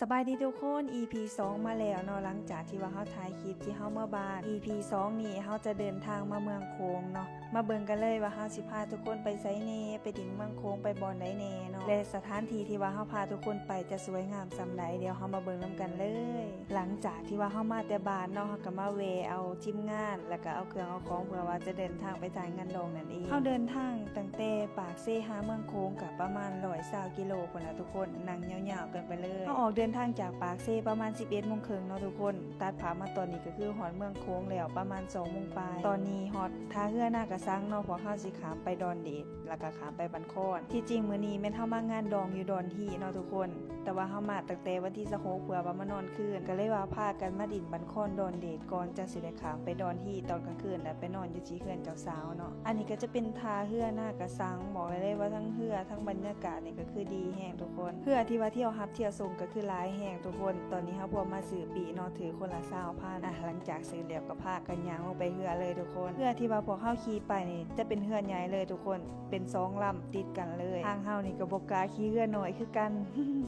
สบายดีทุกคน EP 2 มาแล้วเนาะหลังจากที่ว่าเฮาถ่ายคลิปที่เฮาเมื่อบาน EP 2 นี่เฮาจะเดินทางมาเมืองโขงเนาะมาเบิ่งกันเลยว่าเฮาสิพาทุกคนไปไสแน่ไปถึงเมืองโขงไปบ่อนใดแน่เนาะและสถานที่ที่ว่าเฮาพาทุกคนไปจะสวยงามส่ำใดเดี๋ยวเฮามาเบิ่งนํกันเลย หลังจากที่ว่าเฮามาแต่บ้านเนาะเฮาก็มาแวะเอาทีมงานแล้วก็เอาเครื่องเอาของเพื่อว่าจะเดินทางไปจ่ายงานดองนั่นเองเฮาเดินทางตั้งแต่ปากเซหาเมืองโขงก็ประมาณ120กิโลพุ่นล่ะทุกคนนั่งยาวๆกันไปเลยเฮาออกเดินทางจากปากเซประมาณ 11:30 นเนาะทุกคนตัดภาพมาตอนนี้ก็คือฮอดเมืองโขงแล้วประมาณ 2 โมงปลายตอนนี้ฮอดท่าเรือหน้ากระซังเนาะเพราะเฮาสิขามไปดอนเดชแล้วก็ขามไปบันคอนที่จริงมื้อนี้แม่นเฮามางานดองอยู่ดอนที่เนาะทุกคนแต่ว่าเฮามาตั้งแต่วันที่26เพื่อว่ามานอนคืนก็เลยว่าพากันมาดินบันคอนดอนเดชก่อนจะสิได้ขามไปดอนที่ตอนกลางคืนแล้วไปนอนอยู่ที่เขื่อนเจ้าสาวเนาะอันนี้ก็จะเป็นท่าเรือหน้ากระซังบอกเลยว่าทั้งเรือทั้งบรรยากาศนี่ก็คือดีแฮงทุกคนเรือที่ว่าเที่ยวฮับเที่ยวส่งก็คือหลายแฮงทุกคนตอนนี้เฮาพวกมาซื้อปีเนาะถือคนละ20,000หลังจากซื้อแล้วก็พากันย่างลงไปเรือเลยทุกคนเรือที่ว่าพวกเฮาขี่ไปนี่จะเป็นเรือใหญ่เลยทุกคนเป็น2ลำติดกันเลยทางเฮานี่ก็บ่กล้าขี่เรือน้อยคือกัน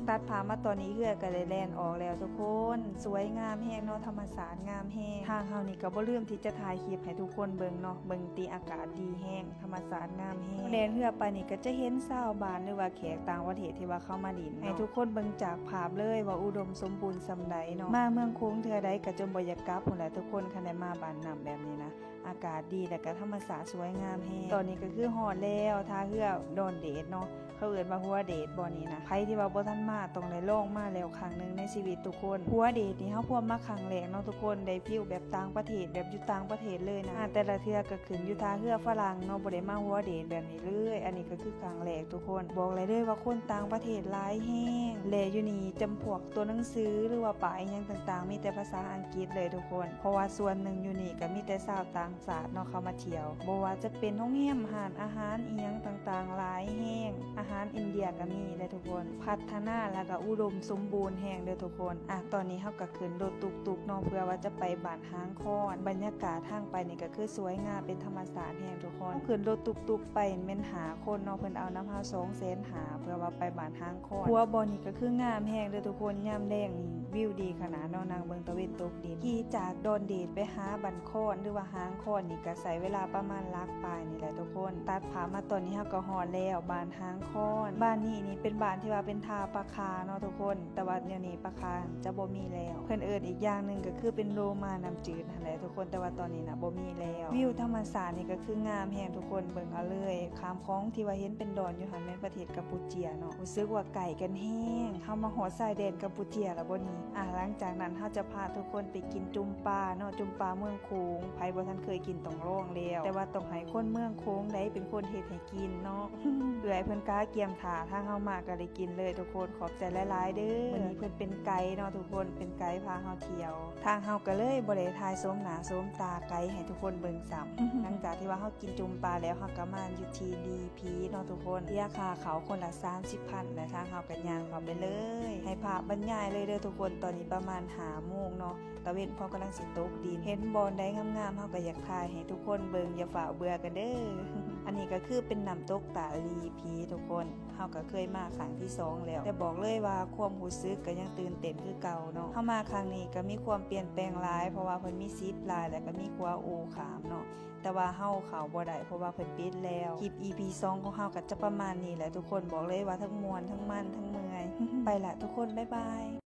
ตัดภาพมาตอนนี้เรือก็ได้แล่นออกแล้วทุกคนสวยงามแฮงเนาะธรรมชาติงามแฮงทางเฮานี่ก็บ่ลืมที่จะถ่ายคลิปให้ทุกคนเบิ่งเนาะเบิ่งตีอากาศดีแฮงธรรมชาติงามแฮงแล่นเรือไปนี่ก็จะเห็นชาวบ้านหรือว่าแขกต่างประเทศที่ว่าเข้ามาดินให้ทุกคนเบิ่งจากภาพเลยว่าอุดมสมบูรณ์ส่ำใดเนาะมาเมืองโขงเทื่อใดก็จนบ่อยากกลับพุ่นแหละทุกคนคันได้มาบ้านน้ำแบบนี้นะอากาศดีและก็ธรรมชาติสวยงามแฮงตอนนี้ก็คือฮอดแล้วท่าเรือดอนเดชเนาะเขาเอิ้นว่าหัวเดชบ่นี่นะใครที่ว่าบ่ทันมาต้องได้ลองมาแล้วครั้งนึงในชีวิตทุกคนหัวเดชนี่เฮาพวกมาครั้งแรกเนาะทุกคนได้ฟีลแบบต่างประเทศแบบอยู่ต่างประเทศเลยนะแต่ละเทื่อก็ขึ้นอยู่ท่าเรือฝรั่งเนาะบ่ได้มาหัวเดชแบบนี้เลยอันนี้ก็คือครั้งแรกทุกคนบอกเลยว่าคนต่างประเทศหลายแฮงแลอยู่นี่จำพวกตัวหนังสือหรือว่าป้ายหยังต่างๆมีแต่ภาษาอังกฤษเลยทุกคนเพราะว่าส่วนหนึ่งอยู่นี่ก็มีแต่ชาวต่างชาติเนาะเข้ามาเที่ยวบ่ว่าจะเป็นโรงแรมอาหารอีหยังต่างๆหลายแฮงอาหารอินเดียก็มีเลยทุกคนพัฒนาแล้วก็อุดมสมบูรณ์แฮงเด้อทุกคนตอนนี้เฮาก็ขึ้นรถตุกๆเนาะเพื่อว่าจะไปบ้านหางคอนบรรยากาศทางไปนี่ก็คือสวยงามเป็นธรรมชาติแฮงทุกคนขึ้นรถตุกๆไปแม่นหาคนเนาะเพิ่นเอาน้ำเฮา200,000เพื่อว่าไปบ้านหางคอนหัวบ่นี่ก็คืองามแฮงเด้อทุกคนยามแลงนี่วิวดีขนาดเนาะนางเบิ่งตะเวนตกดินขี่จากดอนเดชไปหาบันคอนหรือว่าหางคอนนี่ก็ใช้เวลาประมาณลักปลายนี่แหละทุกคนตัดภาพมาตอนนี้เฮาก็ฮอดแล้วบ้านหางคอนบ้านนี่เป็นบ้านที่ว่าเป็นทาปลาคาเนาะทุกคนแต่ว่าเดี๋ยวนี้ปลาคาจะบ่มีแล้วเพิ่นเอิ้นอีกอย่างนึงก็คือเป็นโลมาน้ำจืดนั่นแหละทุกคนแต่ว่าตอนนี้น่ะบ่มีแล้ววิวธรรมชาตินี่ก็คืองามแฮงทุกคนเบิ่งเอาเลยข้ามคลองที่ว่าเห็นเป็นดอนอยู่หั่นแม่นประเทศกัมพูเชียเนาะรู้สึกว่าไกลกันแฮงเฮามาฮอดชายแดนกัมพูเชียแล้วบ่นี่หลังจากนั้นเฮาจะพาทุกคนไปกินจุ่มปลาเนาะจุ่มปลาเมืองโขงไผบ่ทันเคยกินต้องลองแล้วแต่ว่าต้องให้คนเมืองโขงได้เป็นคนเฮ็ดให้กินเนาะ เอื้อยเพิ่นกล้าเกียมถาทางเฮามาก็ได้กินเลยทุกคนขอบใจหลายๆเด้อวันนี้เพิ่นเป็นไกด์เนาะทุกคนเป็นไกด์พาเฮาเที่ยวทางเฮาก็เลยบ่ได้ถ่ายโสมหน้าโสมตาไกด์ให้ทุกคนเบิ่งซ้ำ หลังจากที่ว่าเฮากินจุ่มปลาแล้วเฮาก็มาอยู่ที่ DP เนาะทุกคนเสียค่าเขาคนละ 30,000 และทางเฮาก็ย่างเข้าไปเลยให้ภาพบรรยายเลยเด้อทุกคนตอนนี้ประมาณ5 โมงเนาะตะเวนพอกำลังสิตกดินเห็นบอนได้งามๆเฮาก็อยากถ่ายให้ทุกคนเบิ่งอย่าฝ่าเบื่อกันเด้อ อันนี้ก็คือเป็นน้ำตกตาลีพีทุกคนเฮาก็เคยมาครั้งที่2แล้วแต่บอกเลยว่าความรู้สึกก็ยังตื่นเต้นคือเก่าเนาะเฮามาครั้งนี้ก็มีความเปลี่ยนแปลงหลายเพราะว่าเพิ่นมีซิปหลายแล้วก็มีกัวโอขามเนาะแต่ว่าเฮาเข้าบ่ได้เพราะว่าเพิ่นปิดแล้วคลิป EP 2ของเฮาก็จะประมาณนี้แหละทุกคนบอกเลยว่าทั้งม่วนทั้งมันทั้งเมื่อย ไปละทุกคนบ๊ายบาย